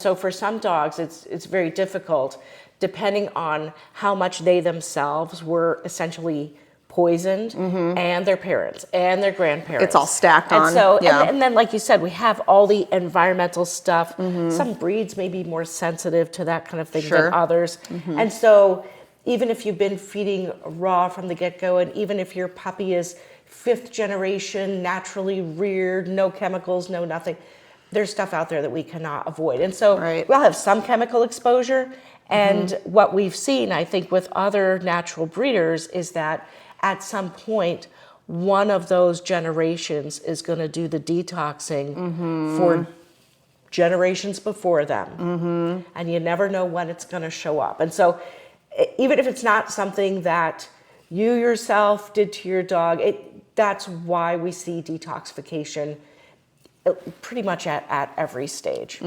So for some dogs, it's very difficult, depending on how much they themselves were essentially poisoned, and their parents and their grandparents. It's all stacked on. And so, and then, like you said, we have all the environmental stuff. Some breeds may be more sensitive to that kind of thing than others. And so, even if you've been feeding raw from the get-go, and even if your puppy is 5th generation, naturally reared, no chemicals, no nothing, there's stuff out there that we cannot avoid. And so we'll have some chemical exposure. And what we've seen, I think, with other natural breeders is that at some point, one of those generations is going to do the detoxing for generations before them. And you never know when it's going to show up. And so even if it's not something that you yourself did to your dog, that's why we see detoxification pretty much at every stage.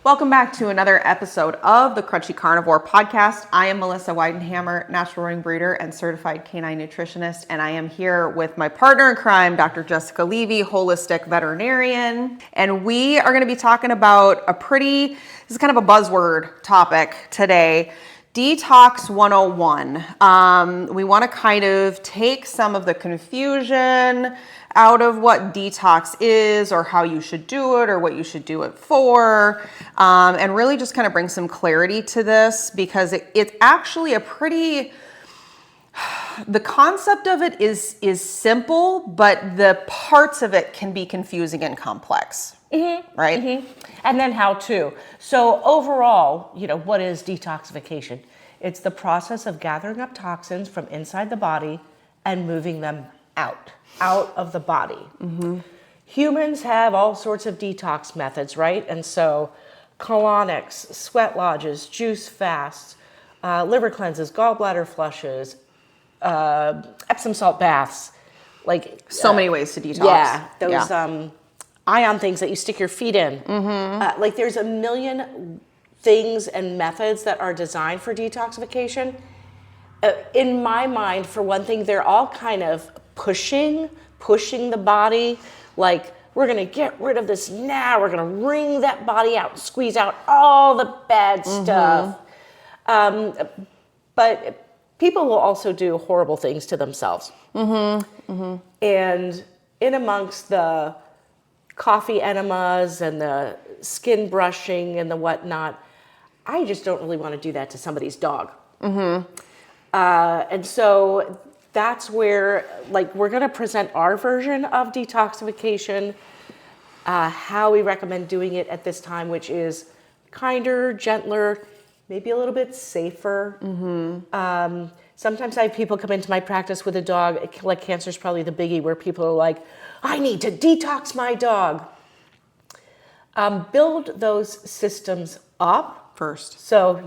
Welcome back to another episode of the Crunchy Carnivore podcast. I am Melissa Weidenhammer, natural ring breeder and certified canine nutritionist, and I am here with my partner in crime, Dr. Jessica Levy, holistic veterinarian. And we are going to be talking about this is kind of a buzzword topic today, Detox 101. We want to kind of take some of the confusion out of what detox is, or how you should do it, or what you should do it for, and really just kind of bring some clarity to this, because it's actually the concept of it is simple, but the parts of it can be confusing and complex. Right? And then how to. So overall, what is detoxification? It's the process of gathering up toxins from inside the body and moving them out of the body. Humans have all sorts of detox methods, right? And so colonics, sweat lodges, juice fasts, liver cleanses, gallbladder flushes, Epsom salt baths, so many ways to detox. Yeah, those ion things that you stick your feet in. There's a million things and methods that are designed for detoxification. In my mind, for one thing, they're all kind of pushing the body, like, we're going to get rid of this now, we're going to wring that body out, squeeze out all the bad stuff. But people will also do horrible things to themselves. And in amongst the coffee enemas and the skin brushing and the whatnot, I just don't really want to do that to somebody's dog. And so that's where, we're going to present our version of detoxification, how we recommend doing it at this time, which is kinder, gentler, maybe a little bit safer. Sometimes I have people come into my practice with a dog, like cancer is probably the biggie, where people are like, I need to detox my dog. Build those systems up first. So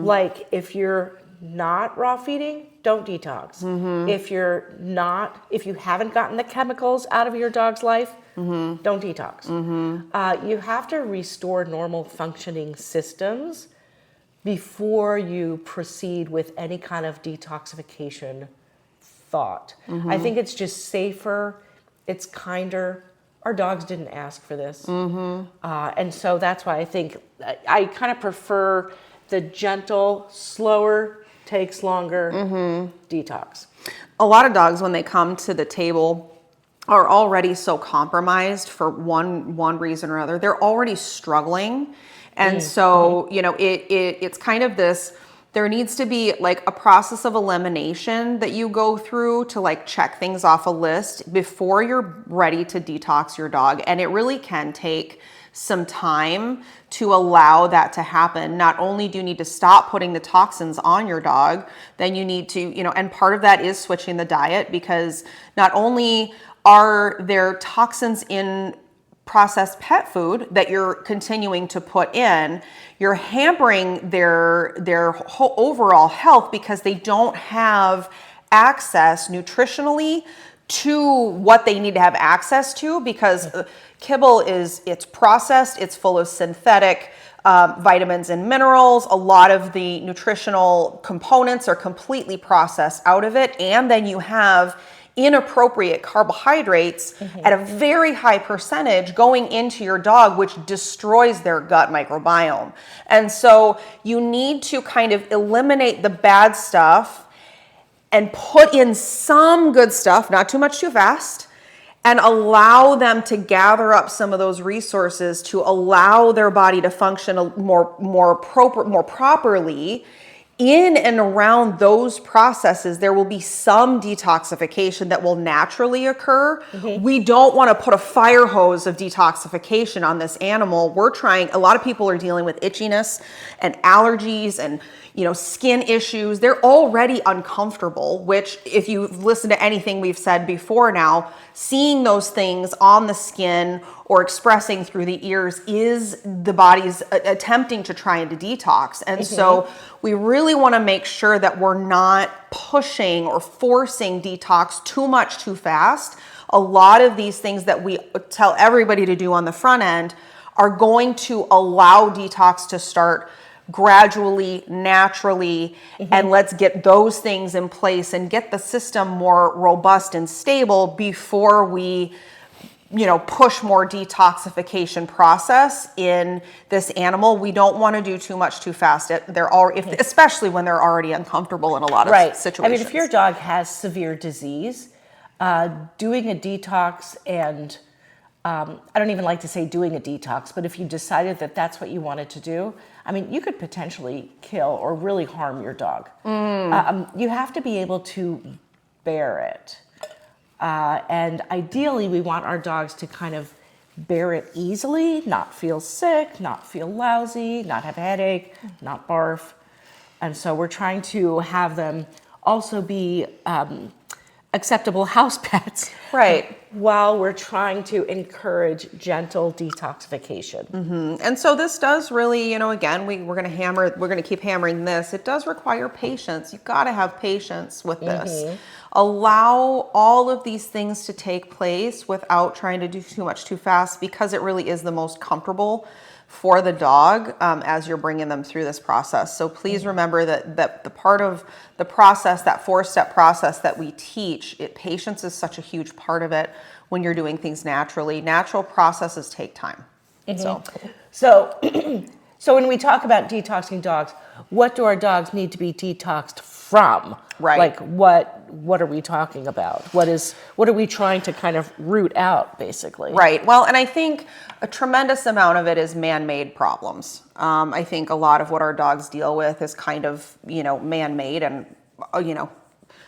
like if you're not raw feeding, don't detox. If you haven't gotten the chemicals out of your dog's life, don't detox. You have to restore normal functioning systems before you proceed with any kind of detoxification thought. I think it's just safer, it's kinder. Our dogs didn't ask for this. And so that's why I think I kind of prefer the gentle, slower, takes longer detox. A lot of dogs, when they come to the table, are already so compromised for one reason or other. They're already struggling. And so, it's kind of this, there needs to be like a process of elimination that you go through to check things off a list before you're ready to detox your dog. And it really can take some time to allow that to happen. Not only do you need to stop putting the toxins on your dog, then you need to, and part of that is switching the diet, because not only are there toxins in processed pet food that you're continuing to put in, you're hampering their whole overall health, because they don't have access nutritionally to what they need to have access to, because kibble it's processed, it's full of synthetic vitamins and minerals. A lot of the nutritional components are completely processed out of it. And then you have inappropriate carbohydrates at a very high percentage going into your dog, which destroys their gut microbiome. And so you need to kind of eliminate the bad stuff and put in some good stuff, not too much too fast, and allow them to gather up some of those resources to allow their body to function more properly. In and around those processes, there will be some detoxification that will naturally occur. We don't want to put a fire hose of detoxification on this animal. A lot of people are dealing with itchiness and allergies and skin issues. They're already uncomfortable, which if you've listened to anything we've said before now, seeing those things on the skin or expressing through the ears is the body's attempting to try and to detox. And so we really want to make sure that we're not pushing or forcing detox too much too fast. A lot of these things that we tell everybody to do on the front end are going to allow detox to start gradually, naturally, and let's get those things in place and get the system more robust and stable before we push more detoxification process in this animal. We don't want to do too much too fast. Especially when they're already uncomfortable in a lot of situations. I mean, if your dog has severe disease, doing a detox and I don't even like to say doing a detox, but if you decided that that's what you wanted to do, I mean, you could potentially kill or really harm your dog. You have to be able to bear it. And ideally, we want our dogs to kind of bear it easily, not feel sick, not feel lousy, not have a headache, not barf. And so we're trying to have them also be acceptable house pets. Right. While we're trying to encourage gentle detoxification. And so this does really, again, we're going to keep hammering this. It does require patience. You've got to have patience with this. Allow all of these things to take place without trying to do too much too fast, because it really is the most comfortable for the dog as you're bringing them through this process. So please remember that the part of the process, that 4-step process that we teach, patience is such a huge part of it when you're doing things naturally. Natural processes take time. So when we talk about detoxing dogs, what do our dogs need to be detoxed from? Right. Like what are we talking about? What are we trying to kind of root out, basically? Right. Well, and I think a tremendous amount of it is man-made problems. I think a lot of what our dogs deal with is kind of, man-made and,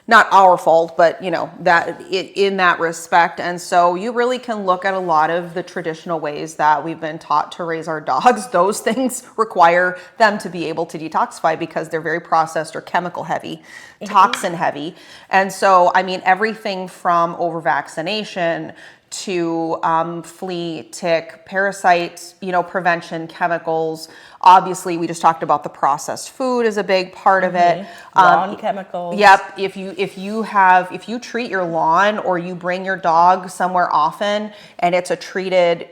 not our fault, but that in that respect. And so you really can look at a lot of the traditional ways that we've been taught to raise our dogs. Those things require them to be able to detoxify because they're very processed or chemical heavy, toxin heavy. And so, I mean, everything from over vaccination to flea, tick, parasite, prevention, chemicals. Obviously, we just talked about the processed food is a big part of it. Lawn chemicals. Yep. If you treat your lawn or you bring your dog somewhere often and it's a treated,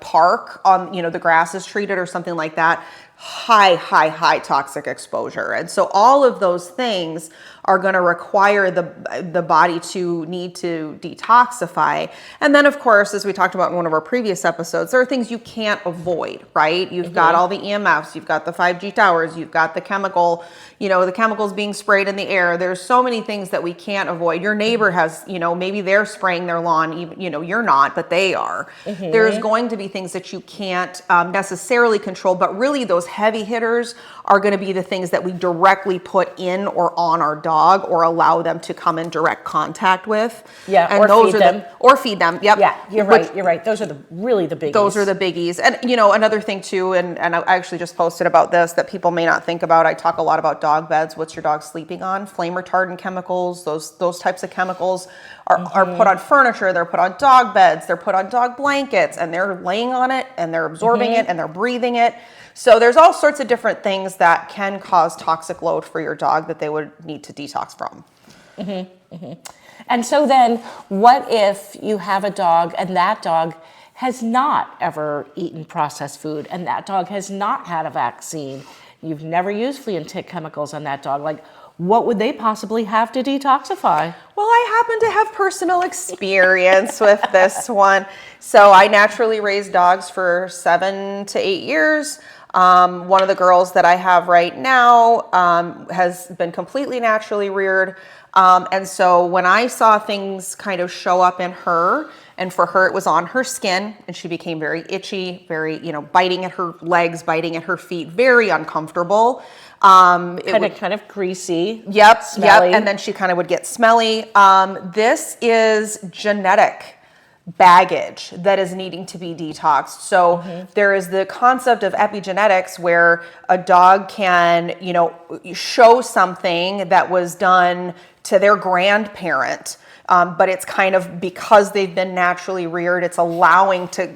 park on, the grass is treated or something like that, high toxic exposure. And so all of those things are going to require the body to need to detoxify. And then, of course, as we talked about in one of our previous episodes, there are things you can't avoid, right? You've got all the EMFs, you've got the 5G towers, you've got the chemical, the chemicals being sprayed in the air. There's so many things that we can't avoid. Your neighbor has, maybe they're spraying their lawn, even, you're not, but they are. There's going to be things that you can't necessarily control, but really those heavy hitters are going to be the things that we directly put in or on our dog or allow them to come in direct contact with. Yeah, and or those feed are them. Or feed them. Yep. Yeah, you're right. Those are really the biggies. Those are the biggies. And, another thing too, and I actually just posted about this that people may not think about. I talk a lot about dog beds. What's your dog sleeping on? Flame retardant chemicals, those types of chemicals are put on furniture. They're put on dog beds. They're put on dog blankets, and they're laying on it and they're absorbing it and they're breathing it. So there's all sorts of different things that can cause toxic load for your dog that they would need to detox from. And so then what if you have a dog and that dog has not ever eaten processed food and that dog has not had a vaccine? You've never used flea and tick chemicals on that dog. Like, what would they possibly have to detoxify? Well, I happen to have personal experience with this one. So I naturally raised dogs for 7 to 8 years. One of the girls that I have right now has been completely naturally reared. And so when I saw things kind of show up in her, and for her it was on her skin, and she became very itchy, very, biting at her legs, biting at her feet, very uncomfortable. Kind of greasy. Yep, smelly. yep. And then she kind of would get smelly. This is genetic baggage that is needing to be detoxed. So there is the concept of epigenetics where a dog can, show something that was done to their grandparent. But it's kind of because they've been naturally reared, it's allowing to,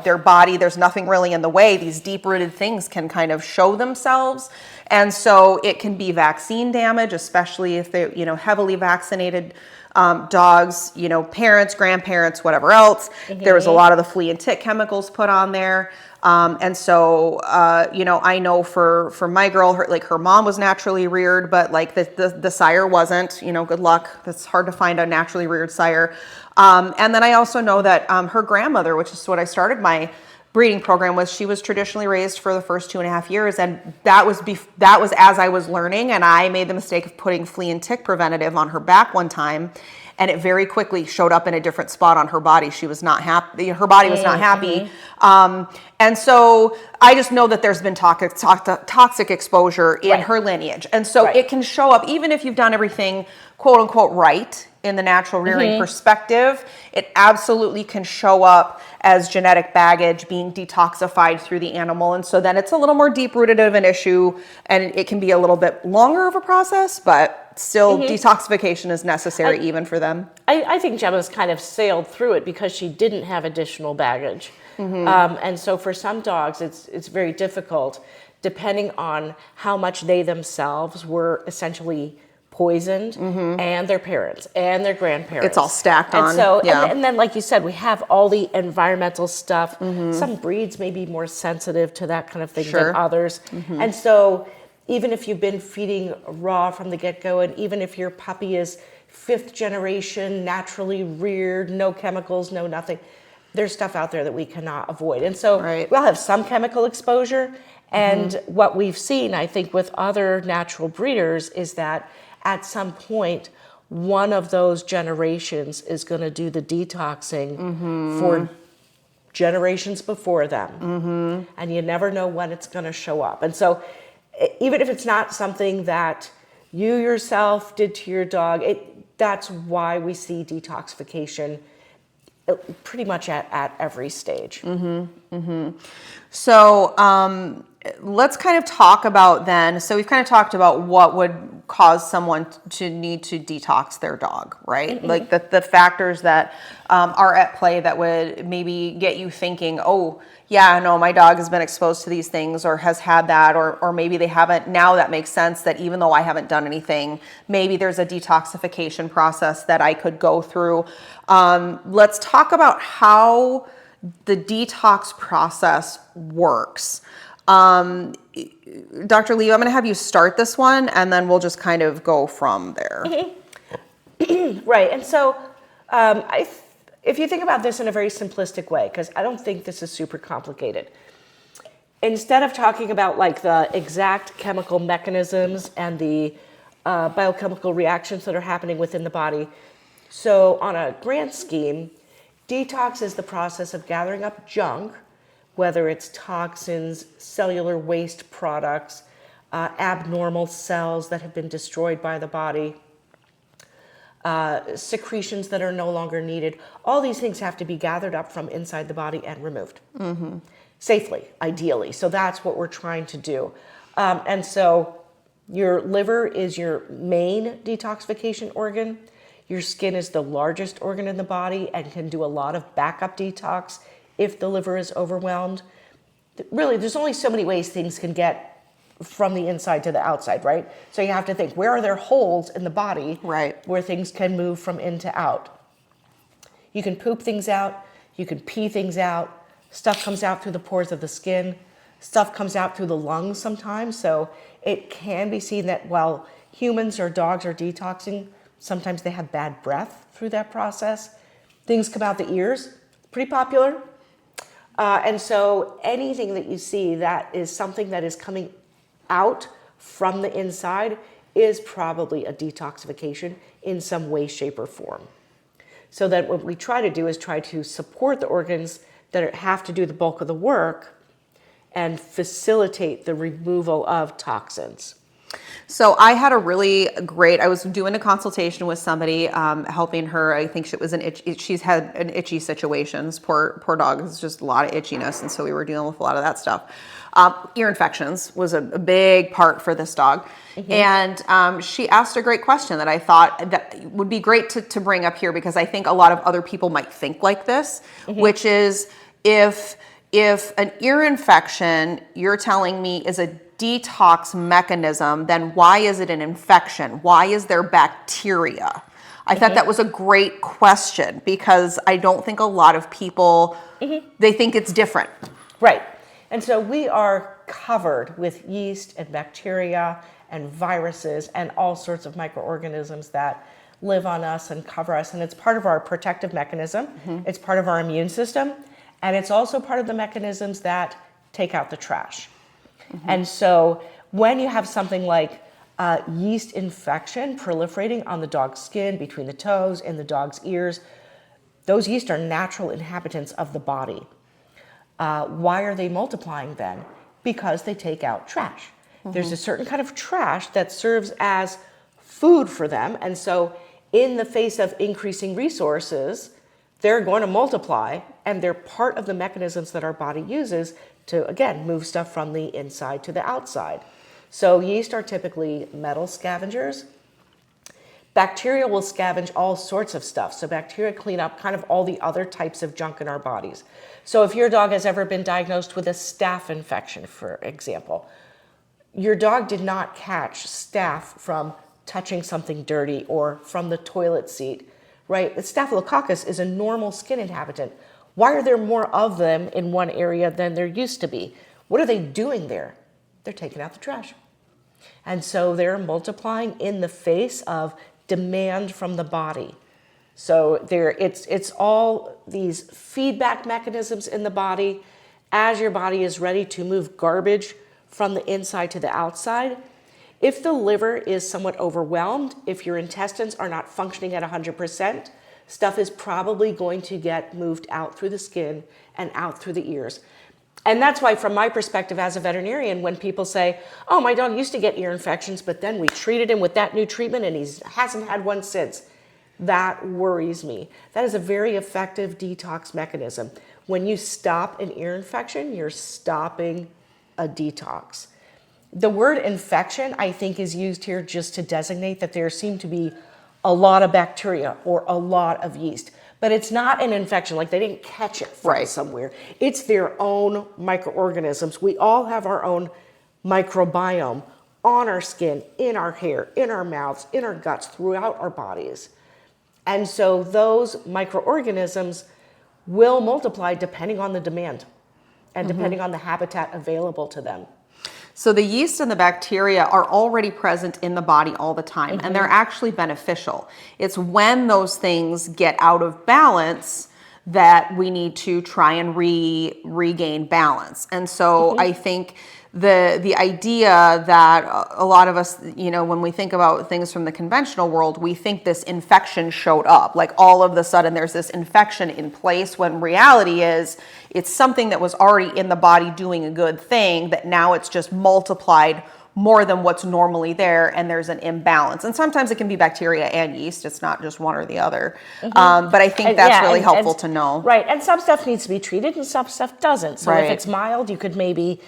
their body, there's nothing really in the way. These deep-rooted things can kind of show themselves. And so it can be vaccine damage, especially if they're, heavily vaccinated dogs, parents, grandparents, whatever else. There was a lot of the flea and tick chemicals put on there. And so, I know for my girl, her mom was naturally reared, but like the sire wasn't, good luck. It's hard to find a naturally reared sire. And then I also know that her grandmother, which is what I started my breeding program with, she was traditionally raised for the first 2.5 years. And that was as I was learning, and I made the mistake of putting flea and tick preventative on her back one time. And it very quickly showed up in a different spot on her body. She was not happy. Her body was not happy. And so I just know that there's been toxic exposure in her lineage. And so it can show up, even if you've done everything, quote unquote, right in the natural rearing perspective, it absolutely can show up as genetic baggage being detoxified through the animal. And so then it's a little more deep-rooted of an issue, and it can be a little bit longer of a process, but still detoxification is necessary even for them. I think Gemma's kind of sailed through it because she didn't have additional baggage. And so for some dogs, it's very difficult, depending on how much they themselves were essentially poisoned, and their parents and their grandparents. It's all stacked on. And so, and then like you said, we have all the environmental stuff. Some breeds may be more sensitive to that kind of thing than others. And so even if you've been feeding raw from the get-go, and even if your puppy is 5th generation, naturally reared, no chemicals, no nothing, there's stuff out there that we cannot avoid. And so we'll have some chemical exposure. And what we've seen, I think, with other natural breeders is that at some point, one of those generations is going to do the detoxing for generations before them. And you never know when it's going to show up. And so even if it's not something that you yourself did to your dog, that's why we see detoxification pretty much at every stage. So let's kind of talk about then, so we've kind of talked about what would cause someone to need to detox their dog, right? Like the factors that are at play that would maybe get you thinking, oh, yeah, no, my dog has been exposed to these things or has had that, or maybe they haven't. Now that makes sense that even though I haven't done anything, maybe there's a detoxification process that I could go through. Let's talk about how the detox process works. Dr. Levy, I'm going to have you start this one, and then we'll just kind of go from there. Right. And so if you think about this in a very simplistic way, because I don't think this is super complicated, instead of talking about like the exact chemical mechanisms and the biochemical reactions that are happening within the body, so on a grand scheme, detox is the process of gathering up junk, whether it's toxins, cellular waste products, abnormal cells that have been destroyed by the body, secretions that are no longer needed. All these things have to be gathered up from inside the body and removed safely, ideally. So that's what we're trying to do. And so your liver is your main detoxification organ. Your skin is the largest organ in the body and can do a lot of backup detox if the liver is overwhelmed. Really, there's only so many ways things can get from the inside to the outside, right? So you have to think, where are there holes in the body where things can move from in to out? You can poop things out, you can pee things out, stuff comes out through the pores of the skin, stuff comes out through the lungs sometimes. So it can be seen that while humans or dogs are detoxing, sometimes they have bad breath through that process. Things come out the ears, pretty popular. And so anything that you see that is something that is coming out from the inside is probably a detoxification in some way, shape, or form. So that what we try to do is try to support the organs that have to do the bulk of the work and facilitate the removal of toxins. So I had a really great, I was doing a consultation with somebody, helping her. I think she's had an itchy situations. Poor dog. It's just a lot of itchiness. And so we were dealing with a lot of that stuff. Ear infections was a big part for this dog. And she asked a great question that I thought that would be great to bring up here, because I think a lot of other people might think like this, which is if an ear infection, you're telling me, is a detox mechanism, then why is it an infection? Why is there bacteria? I thought that was a great question, because I don't think a lot of people, they think it's different. Right. And so we are covered with yeast and bacteria and viruses and all sorts of microorganisms that live on us and cover us. And it's part of our protective mechanism. It's part of our immune system. And it's also part of the mechanisms that take out the trash. And so when you have something like yeast infection proliferating on the dog's skin, between the toes, in the dog's ears, those yeast are natural inhabitants of the body. Why are they multiplying then? Because they take out trash. There's a certain kind of trash that serves as food for them. And so in the face of increasing resources, they're going to multiply, and they're part of the mechanisms that our body uses to, again, move stuff from the inside to the outside. So yeast are typically metal scavengers. Bacteria will scavenge all sorts of stuff. So bacteria clean up kind of all the other types of junk in our bodies. So if your dog has ever been diagnosed with a staph infection, for example, your dog did not catch staph from touching something dirty or from the toilet seat, right? The Staphylococcus is a normal skin inhabitant. Why are there more of them in one area than there used to be? What are they doing there? They're taking out the trash. And so they're multiplying in the face of demand from the body. So it's all these feedback mechanisms in the body. As your body is ready to move garbage from the inside to the outside, if the liver is somewhat overwhelmed, if your intestines are not functioning at 100%, stuff is probably going to get moved out through the skin and out through the ears. And that's why, from my perspective as a veterinarian, when people say, oh, my dog used to get ear infections, but then we treated him with that new treatment and he hasn't had one since, that worries me. That is a very effective detox mechanism. When you stop an ear infection, you're stopping a detox. The word infection, I think, is used here just to designate that there seem to be a lot of bacteria or a lot of yeast. But it's not an infection, like they didn't catch it from somewhere. It's their own microorganisms. We all have our own microbiome on our skin, in our hair, in our mouths, in our guts, throughout our bodies. And so those microorganisms will multiply depending on the demand and depending on the habitat available to them. So the yeast and the bacteria are already present in the body all the time, and they're actually beneficial. It's when those things get out of balance that we need to try and regain balance. And so I think the idea that a lot of us, you know, when we think about things from the conventional world, we think this infection showed up. Like all of a sudden there's this infection in place, when reality is it's something that was already in the body doing a good thing, that now it's just multiplied more than what's normally there, and there's an imbalance. And sometimes it can be bacteria and yeast. It's not just one or the other. But I think that's really helpful to know. Right, and some stuff needs to be treated and some stuff doesn't. So if it's mild, you could maybe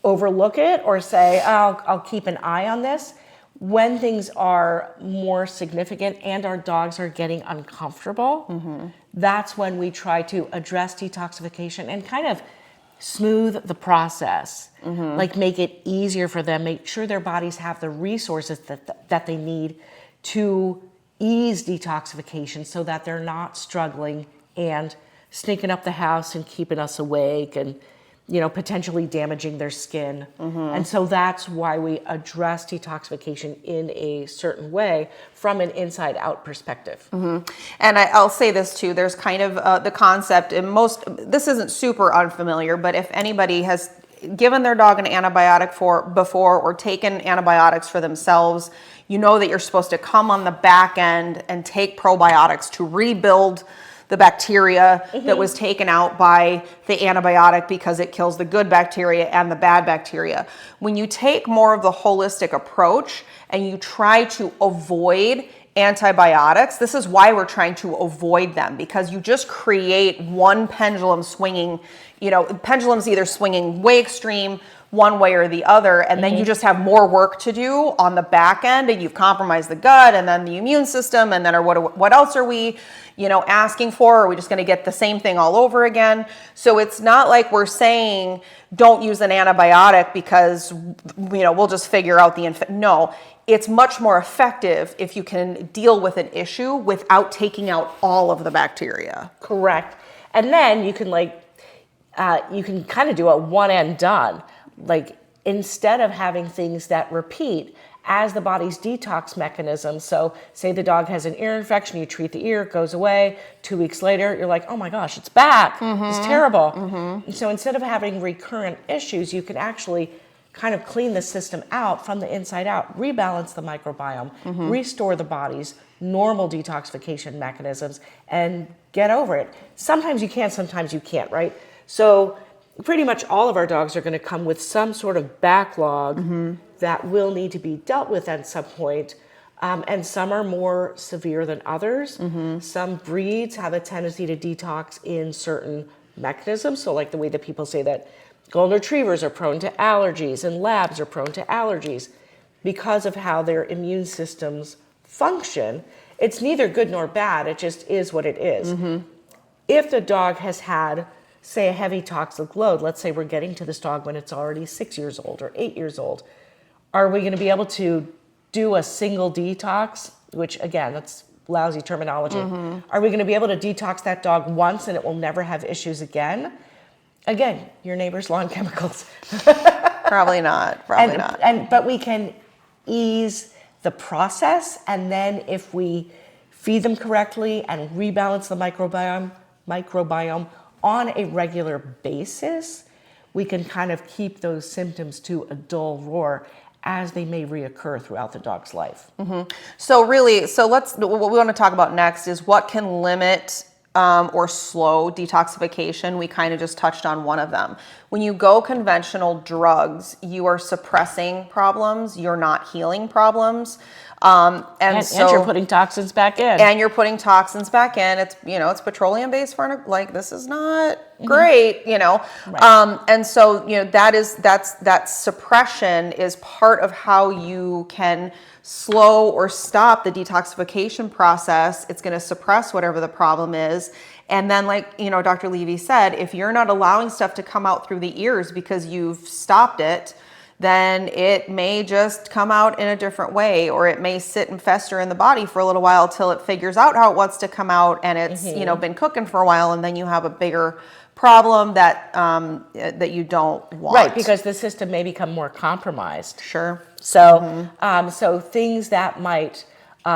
overlook it or say, I'll keep an eye on this. When things are more significant and our dogs are getting uncomfortable, that's when we try to address detoxification and kind of smooth the process, like make it easier for them, make sure their bodies have the resources that they need to ease detoxification so that they're not struggling and sneaking up the house and keeping us awake and potentially damaging their skin. And so that's why we address detoxification in a certain way from an inside out perspective. And I'll say this too, there's kind of the concept, and this isn't super unfamiliar, but if anybody has given their dog an antibiotic before or taken antibiotics for themselves, you know that you're supposed to come on the back end and take probiotics to rebuild the bacteria that was taken out by the antibiotic, because it kills the good bacteria and the bad bacteria. When you take more of the holistic approach and you try to avoid antibiotics, this is why we're trying to avoid them, because you just create one pendulum swinging, pendulums either swinging way extreme one way or the other, and then you just have more work to do on the back end, and you've compromised the gut and then the immune system, and then what else are we asking for? Are we just going to get the same thing all over again? So it's not like we're saying don't use an antibiotic because we'll just figure out no, it's much more effective if you can deal with an issue without taking out all of the bacteria. Correct. And then you can kind of do a one and done. Like, instead of having things that repeat as the body's detox mechanism. So say the dog has an ear infection, you treat the ear, it goes away. 2 weeks later, you're like, oh my gosh, it's back. It's terrible. And so instead of having recurrent issues, you can actually kind of clean the system out from the inside out, rebalance the microbiome, restore the body's normal detoxification mechanisms, and get over it. Sometimes you can, sometimes you can't, right? So pretty much all of our dogs are going to come with some sort of backlog that will need to be dealt with at some point. And some are more severe than others. Some breeds have a tendency to detox in certain mechanisms. So like the way that people say that golden retrievers are prone to allergies and labs are prone to allergies because of how their immune systems function. It's neither good nor bad. It just is what it is. If the dog has had, say, a heavy toxic load, let's say we're getting to this dog when it's already 6 years old or 8 years old, are we going to be able to do a single detox, which again, that's lousy terminology. Are we going to be able to detox that dog once and it will never have issues again? Again, your neighbor's lawn chemicals. Probably not. Probably not. But we can ease the process, and then if we feed them correctly and rebalance the microbiome on a regular basis, we can kind of keep those symptoms to a dull roar as they may reoccur throughout the dog's life. So what we want to talk about next is what can limit or slow detoxification. We kind of just touched on one of them. When you go conventional drugs, you are suppressing problems, you're not healing problems. And you're putting toxins back in. And you're putting toxins back in. It's, it's petroleum based this is not great, Right. And so, that suppression is part of how you can slow or stop the detoxification process. It's going to suppress whatever the problem is. And then Dr. Levy said, if you're not allowing stuff to come out through the ears because you've stopped it, then it may just come out in a different way, or it may sit and fester in the body for a little while till it figures out how it wants to come out, and it's been cooking for a while, and then you have a bigger problem that that you don't want. Right, because the system may become more compromised. Sure. So so things that might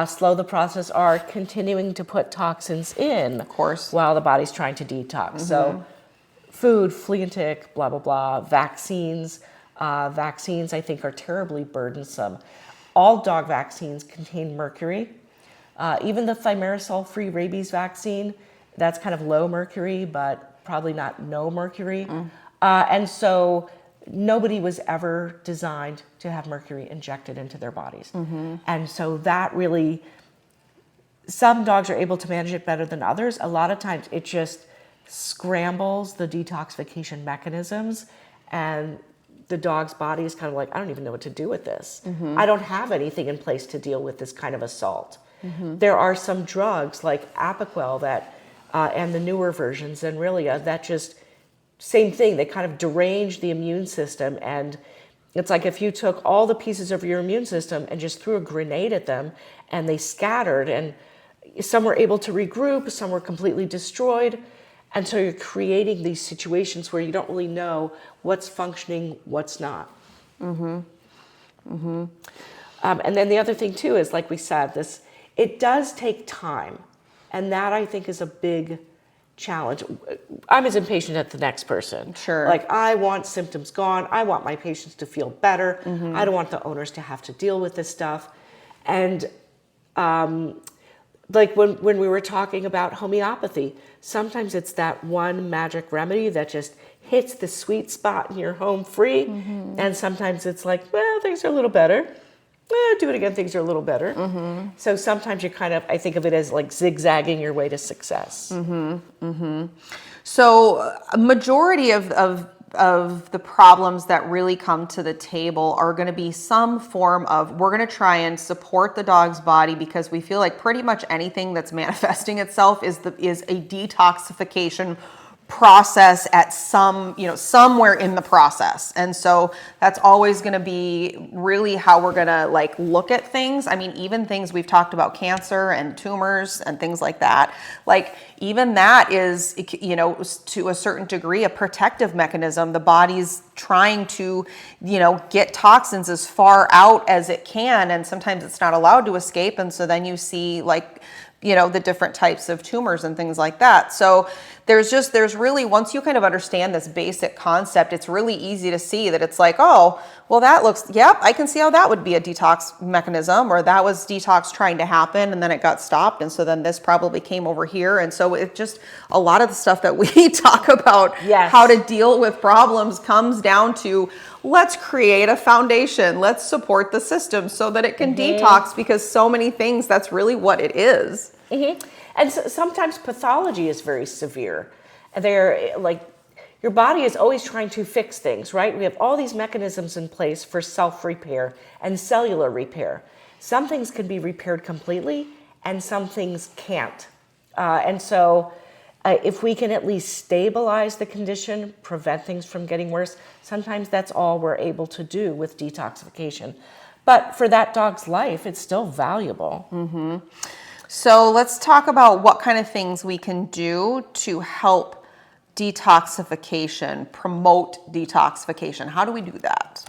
slow the process are continuing to put toxins in, of course, while the body's trying to detox. So food, flea and tick, blah blah blah, vaccines. Vaccines, I think, are terribly burdensome. All dog vaccines contain mercury. Even the thimerosal-free rabies vaccine, that's kind of low mercury, but probably not no mercury. And so nobody was ever designed to have mercury injected into their bodies. And so that really, some dogs are able to manage it better than others. A lot of times it just scrambles the detoxification mechanisms, and the dog's body is kind of like, I don't even know what to do with this. I don't have anything in place to deal with this kind of assault. There are some drugs like Apoquel that, and the newer versions, and really that just, same thing, they kind of derange the immune system. And it's like if you took all the pieces of your immune system and just threw a grenade at them and they scattered, and some were able to regroup, some were completely destroyed. And so you're creating these situations where you don't really know what's functioning, what's not. And then the other thing too is, like we said, it does take time. And that, I think, is a big challenge. I'm as impatient as the next person. Sure. Like, I want symptoms gone. I want my patients to feel better. I don't want the owners to have to deal with this stuff. And like when we were talking about homeopathy, sometimes it's that one magic remedy that just hits the sweet spot and you're home free. And sometimes it's like, well, things are a little better. Do it again, things are a little better. So sometimes you kind of, I think of it as like zigzagging your way to success. So a majority of the problems that really come to the table are going to be some form of, we're going to try and support the dog's body because we feel like pretty much anything that's manifesting itself is a detoxification process at somewhere in the process. And so that's always going to be really how we're going to like look at things. I mean, even things we've talked about, cancer and tumors and things like that, like even that is, to a certain degree, a protective mechanism. The body's trying to, get toxins as far out as it can. And sometimes it's not allowed to escape. And so then you see like, the different types of tumors and things like that. So there's really, once you kind of understand this basic concept, it's really easy to see that it's like, oh, well, I can see how that would be a detox mechanism, or that was detox trying to happen and then it got stopped. And so then this probably came over here. And so it just, a lot of the stuff that we talk about, how to deal with problems, comes down to, let's create a foundation. Let's support the system so that it can detox, because so many things, that's really what it is. And sometimes pathology is very severe. They're like, your body is always trying to fix things, right? We have all these mechanisms in place for self-repair and cellular repair. Some things can be repaired completely and some things can't. And so if we can at least stabilize the condition, prevent things from getting worse, sometimes that's all we're able to do with detoxification. But for that dog's life, it's still valuable. So let's talk about what kind of things we can do to help detoxification, promote detoxification. How do we do that?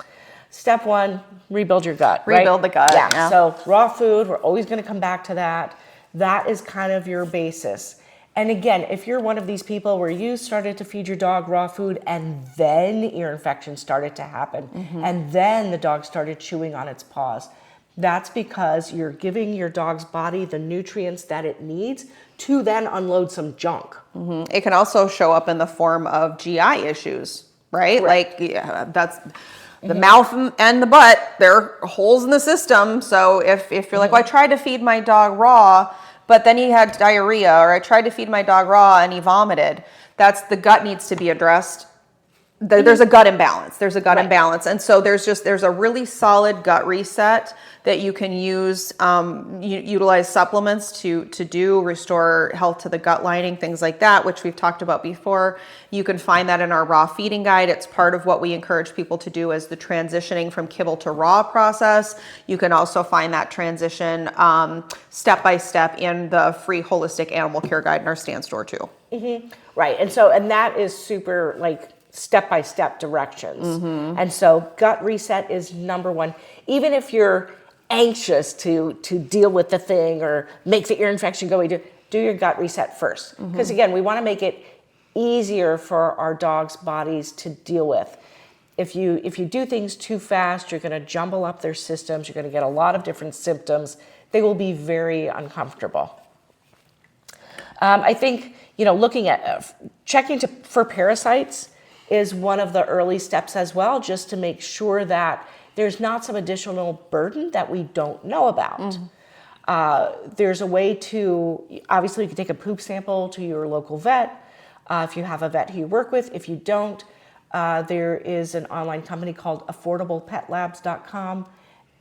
Step one, rebuild your gut. Rebuild the gut. Yeah. So raw food, we're always going to come back to that. That is kind of your basis. And again, if you're one of these people where you started to feed your dog raw food and then ear infection started to happen, and then the dog started chewing on its paws, that's because you're giving your dog's body the nutrients that it needs to then unload some junk. It can also show up in the form of GI issues, right? Like, that's the mouth and the butt, they're holes in the system. So if you're like, well, I tried to feed my dog raw, but then he had diarrhea, or I tried to feed my dog raw and he vomited, the gut needs to be addressed. There's a gut imbalance. There's a gut imbalance. And so there's a really solid gut reset that you can use, utilize supplements to restore health to the gut lining, things like that, which we've talked about before. You can find that in our raw feeding guide. It's part of what we encourage people to do as the transitioning from kibble to raw process. You can also find that transition step by step in the free holistic animal care guide in our stand store too. Right. And that is super like step-by-step directions. And so gut reset is number one. Even if you're anxious to deal with the thing or make the ear infection go away, do your gut reset first. Because again, we want to make it easier for our dogs' bodies to deal with. If you do things too fast, you're going to jumble up their systems. You're going to get a lot of different symptoms. They will be very uncomfortable. I think, looking at checking for parasites is one of the early steps as well, just to make sure that there's not some additional burden that we don't know about. There's a way to, obviously you can take a poop sample to your local vet, if you have a vet who you work with. If you don't, there is an online company called affordablepetlabs.com,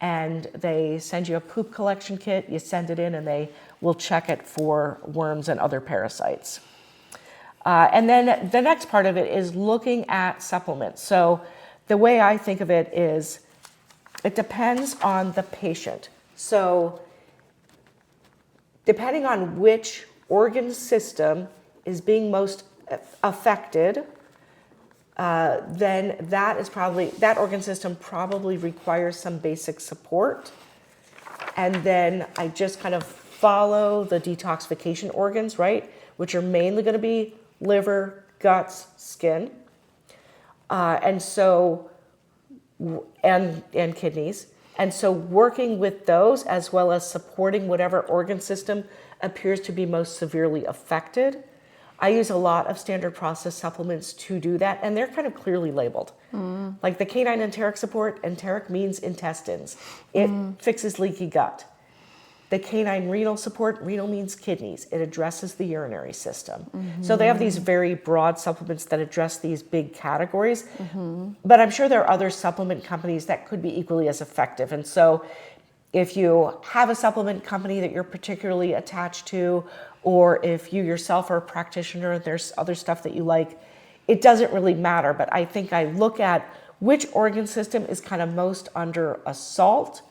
and they send you a poop collection kit. You send it in and they will check it for worms and other parasites. And then the next part of it is looking at supplements. So the way I think of it is it depends on the patient. So depending on which organ system is being most affected, then that organ system probably requires some basic support. And then I just kind of follow the detoxification organs, right? Which are mainly going to be liver, guts, skin, and kidneys. And so working with those, as well as supporting whatever organ system appears to be most severely affected. I use a lot of standard process supplements to do that, and they're kind of clearly labeled. Like the canine enteric support, enteric means intestines. It fixes leaky gut. The canine renal support, renal means kidneys. It addresses the urinary system. So they have these very broad supplements that address these big categories. But I'm sure there are other supplement companies that could be equally as effective. And so if you have a supplement company that you're particularly attached to, or if you yourself are a practitioner and there's other stuff that you like, it doesn't really matter. But I think I look at which organ system is kind of most under assault.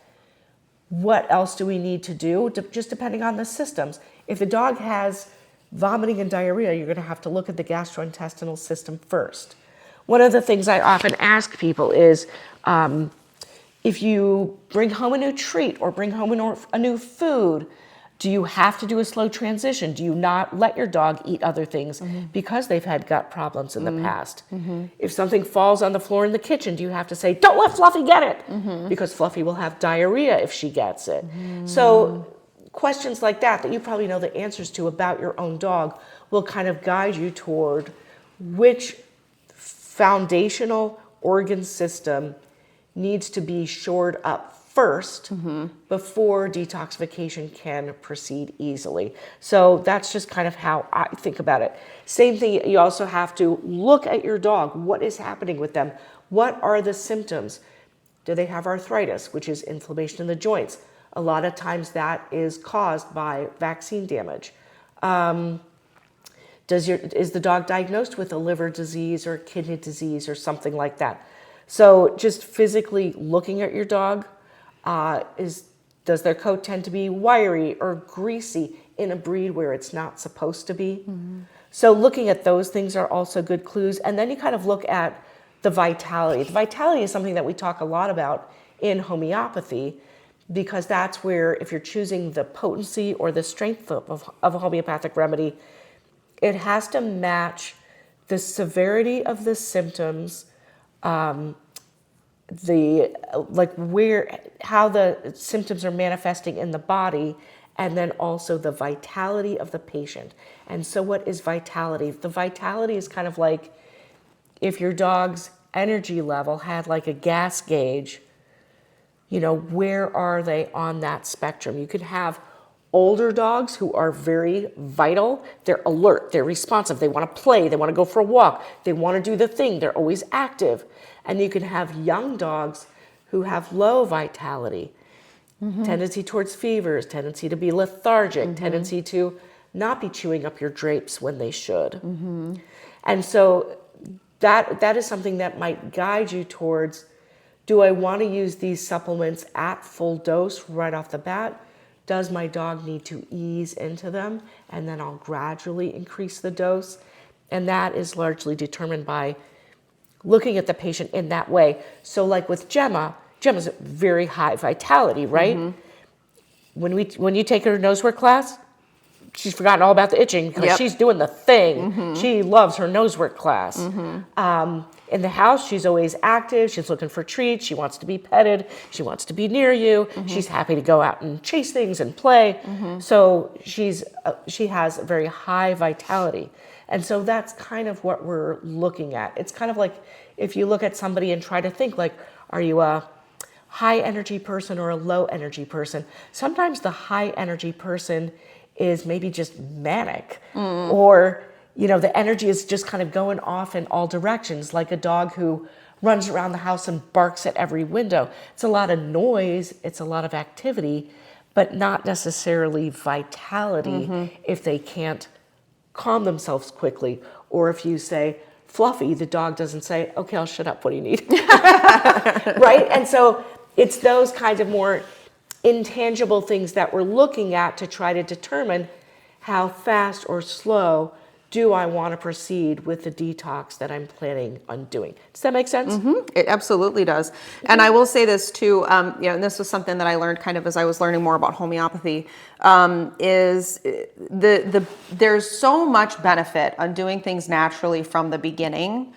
What else do we need to do, just depending on the systems. If the dog has vomiting and diarrhea, you're going to have to look at the gastrointestinal system first. One of the things I often ask people is, if you bring home a new treat or bring home a new food, do you have to do a slow transition? Do you not let your dog eat other things because they've had gut problems in the past? If something falls on the floor in the kitchen, do you have to say, don't let Fluffy get it? Because Fluffy will have diarrhea if she gets it. So questions like that you probably know the answers to about your own dog will kind of guide you toward which foundational organ system needs to be shored up first before detoxification can proceed easily. So that's just kind of how I think about it. Same thing, you also have to look at your dog. What is happening with them? What are the symptoms? Do they have arthritis, which is inflammation in the joints? A lot of times that is caused by vaccine damage. Is the dog diagnosed with a liver disease or kidney disease or something like that? So just physically looking at your dog, does their coat tend to be wiry or greasy in a breed where it's not supposed to be? So looking at those things are also good clues. And then you kind of look at the vitality. The vitality is something that we talk a lot about in homeopathy, because that's where, if you're choosing the potency or the strength of a homeopathic remedy, it has to match the severity of the symptoms, how the symptoms are manifesting in the body, and then also the vitality of the patient. And so what is vitality? The vitality is kind of like if your dog's energy level had like a gas gauge, where are they on that spectrum? You could have older dogs who are very vital. They're alert, they're responsive, they want to play, they want to go for a walk, they want to do the thing, they're always active. And you can have young dogs who have low vitality, tendency towards fevers, tendency to be lethargic, tendency to not be chewing up your drapes when they should. And so that is something that might guide you towards, do I want to use these supplements at full dose right off the bat? Does my dog need to ease into them? And then I'll gradually increase the dose. And that is largely determined by looking at the patient in that way. So like with Gemma's very high vitality, right? When you take her to nose work class, she's forgotten all about the itching because she's doing the thing. She loves her nose work class. In the house, she's always active. She's looking for treats. She wants to be petted. She wants to be near you. She's happy to go out and chase things and play. So she has a very high vitality. And so that's kind of what we're looking at. It's kind of like if you look at somebody and try to think like, are you a high energy person or a low energy person? Sometimes the high energy person is maybe just manic, or the energy is just kind of going off in all directions, like a dog who runs around the house and barks at every window. It's a lot of noise, it's a lot of activity, but not necessarily vitality if they can't calm themselves quickly. Or if you say, Fluffy, the dog doesn't say, okay, I'll shut up, what do you need? Right? And so it's those kinds of more intangible things that we're looking at to try to determine how fast or slow do I want to proceed with the detox that I'm planning on doing? Does that make sense? It absolutely does. And I will say this too, and this was something that I learned kind of as I was learning more about homeopathy, is there's so much benefit on doing things naturally from the beginning.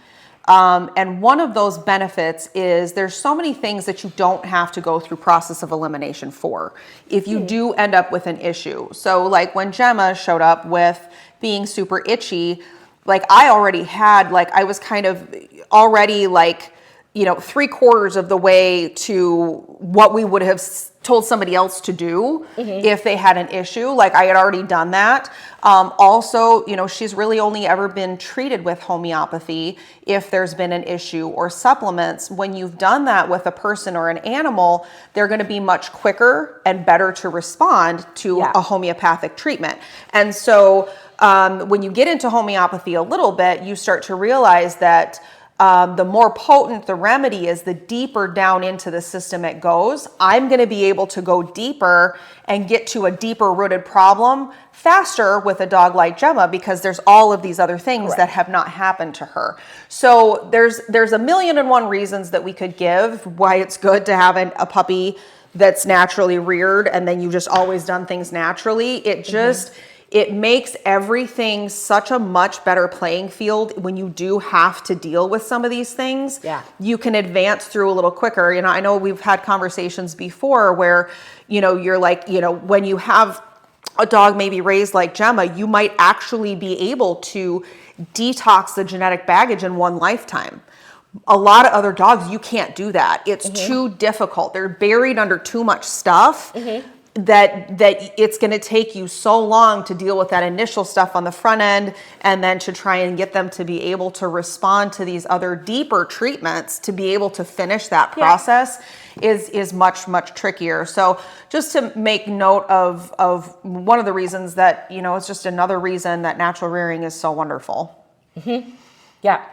And one of those benefits is there's so many things that you don't have to go through process of elimination for if you do end up with an issue. So like when Gemma showed up with being super itchy, like I already had, like I was kind of already like, 3/4 of the way to what we would have told somebody else to do if they had an issue. Like I had already done that. Also, she's really only ever been treated with homeopathy if there's been an issue or supplements. When you've done that with a person or an animal, they're going to be much quicker and better to respond to a homeopathic treatment. And so when you get into homeopathy a little bit, you start to realize that the more potent the remedy is, the deeper down into the system it goes. I'm going to be able to go deeper and get to a deeper rooted problem faster with a dog like Gemma because there's all of these other things that have not happened to her. So there's a million and one reasons that we could give why it's good to have a puppy that's naturally reared and then you've just always done things naturally. It just... It makes everything such a much better playing field when you do have to deal with some of these things. Yeah. You can advance through a little quicker. I know we've had conversations before where, you're like, when you have a dog maybe raised like Gemma, you might actually be able to detox the genetic baggage in one lifetime. A lot of other dogs, you can't do that. It's too difficult. They're buried under too much stuff. That it's going to take you so long to deal with that initial stuff on the front end and then to try and get them to be able to respond to these other deeper treatments to be able to finish that process is much, much trickier. So just to make note of one of the reasons that, it's just another reason that natural rearing is so wonderful. Yeah.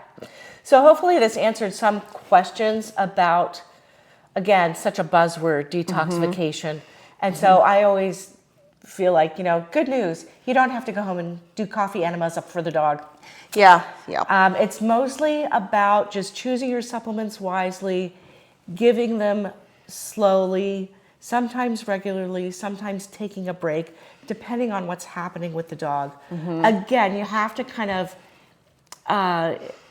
So hopefully this answered some questions about, again, such a buzzword, detoxification. And so I always feel like, good news. You don't have to go home and do coffee enemas up for the dog. Yeah. It's mostly about just choosing your supplements wisely, giving them slowly, sometimes regularly, sometimes taking a break, depending on what's happening with the dog. Again, you have to kind of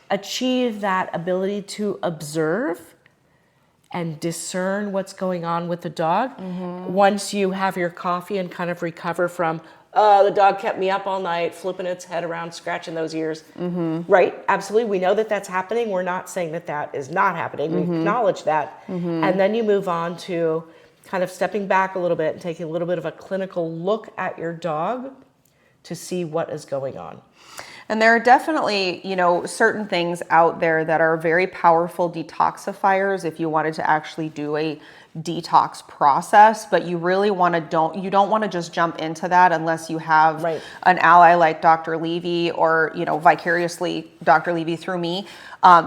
achieve that ability to observe and discern what's going on with the dog. Once you have your coffee and kind of recover from, the dog kept me up all night, flipping its head around, scratching those ears. Right, absolutely. We know that that's happening. We're not saying that that is not happening. We acknowledge that. And then you move on to kind of stepping back a little bit and taking a little bit of a clinical look at your dog to see what is going on. And there are definitely, certain things out there that are very powerful detoxifiers if you wanted to actually do a detox process, but you really don't want to just jump into that unless you have an ally like Dr. Levy or, vicariously Dr. Levy through me,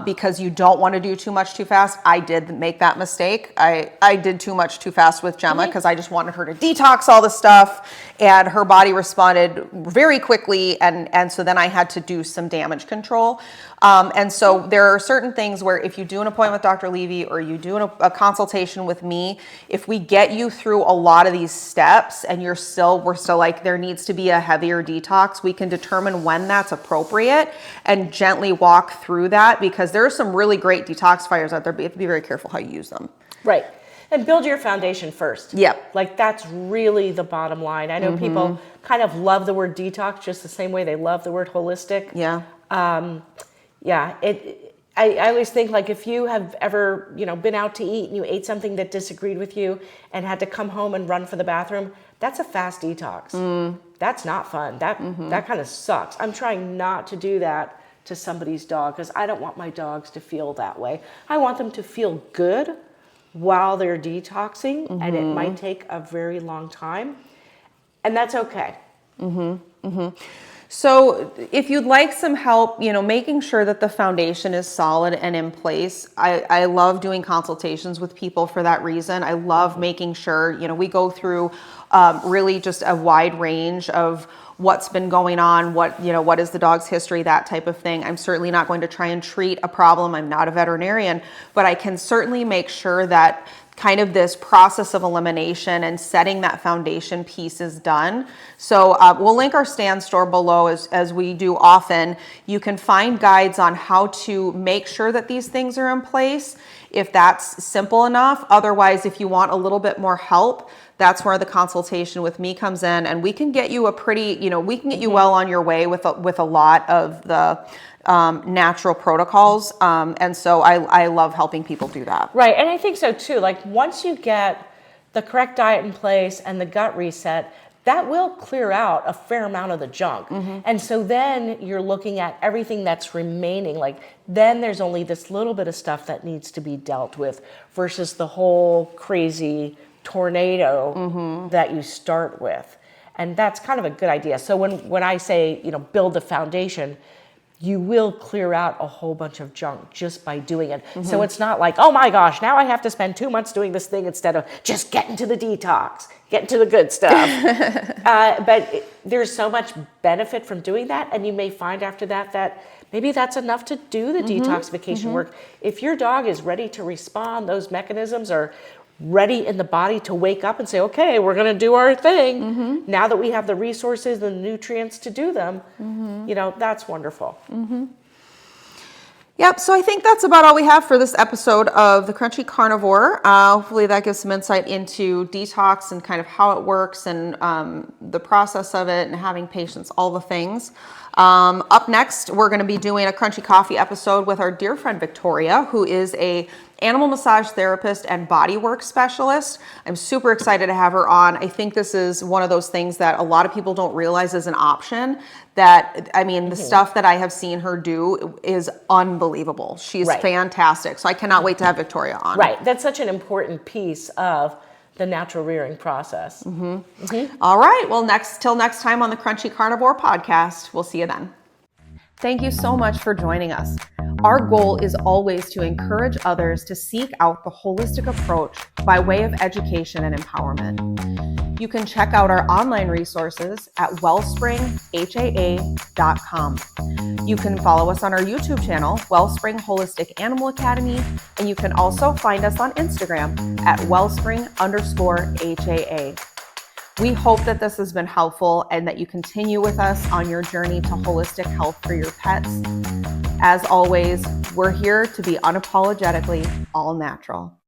because you don't want to do too much too fast. I did make that mistake. I did too much too fast with Gemma because I just wanted her to detox all the stuff and her body responded very quickly. And so then I had to do some damage control. And so there are certain things where if you do an appointment with Dr. Levy or you do a consultation with me, if we get you through a lot of these steps and we're still like, there needs to be a heavier detox, we can determine when that's appropriate and gently walk through that because there are some really great detoxifiers out there, but you have to be very careful how you use them. Right. And build your foundation first. Yep. Like that's really the bottom line. I know people kind of love the word detox just the same way they love the word holistic. Yeah. I always think like if you have ever, been out to eat and you ate something that disagreed with you and had to come home and run for the bathroom, that's a fast detox. That's not fun. That kind of sucks. I'm trying not to do that to somebody's dog because I don't want my dogs to feel that way. I want them to feel good while they're detoxing and it might take a very long time and that's okay. So if you'd like some help, making sure that the foundation is solid and in place, I love doing consultations with people for that reason. I love making sure, we go through really just a wide range of what's been going on, what is the dog's history, that type of thing. I'm certainly not going to try and treat a problem. I'm not a veterinarian, but I can certainly make sure that kind of this process of elimination and setting that foundation piece is done. So we'll link our stand store below as we do often. You can find guides on how to make sure that these things are in place, if that's simple enough. Otherwise, if you want a little bit more help, that's where the consultation with me comes in, and we can get you we can get you well on your way with a lot of the natural protocols. And so I love helping people do that. Right. And I think so too. Like once you get the correct diet in place and the gut reset, that will clear out a fair amount of the junk. And so then you're looking at everything that's remaining. Like then there's only this little bit of stuff that needs to be dealt with versus the whole crazy tornado that you start with. And that's kind of a good idea. So when I say, build the foundation, you will clear out a whole bunch of junk just by doing it. So it's not like, oh my gosh, now I have to spend 2 months doing this thing instead of just getting to the detox, getting to the good stuff. But there's so much benefit from doing that. And you may find after that maybe that's enough to do the detoxification work. If your dog is ready to respond, those mechanisms are ready in the body to wake up and say, okay, we're going to do our thing. Now that we have the resources and the nutrients to do them, that's wonderful. Yep. So I think that's about all we have for this episode of the Crunchy Carnivore. Hopefully that gives some insight into detox and kind of how it works and the process of it and having patience, all the things. Up next, we're going to be doing a Crunchy Coffee episode with our dear friend Victoria, who is a animal massage therapist and bodywork specialist. I'm super excited to have her on. I think this is one of those things that a lot of people don't realize is an option. The stuff that I have seen her do is unbelievable. She's fantastic. So I cannot wait to have Victoria on. Right. That's such an important piece of the natural rearing process. All right. Well, till next time on the Crunchy Carnivore podcast. We'll see you then. Thank you so much for joining us. Our goal is always to encourage others to seek out the holistic approach by way of education and empowerment. You can check out our online resources at wellspringhaa.com. You can follow us on our YouTube channel, Wellspring Holistic Animal Academy, and you can also find us on Instagram at wellspring_HAA. We hope that this has been helpful and that you continue with us on your journey to holistic health for your pets. As always, we're here to be unapologetically all natural.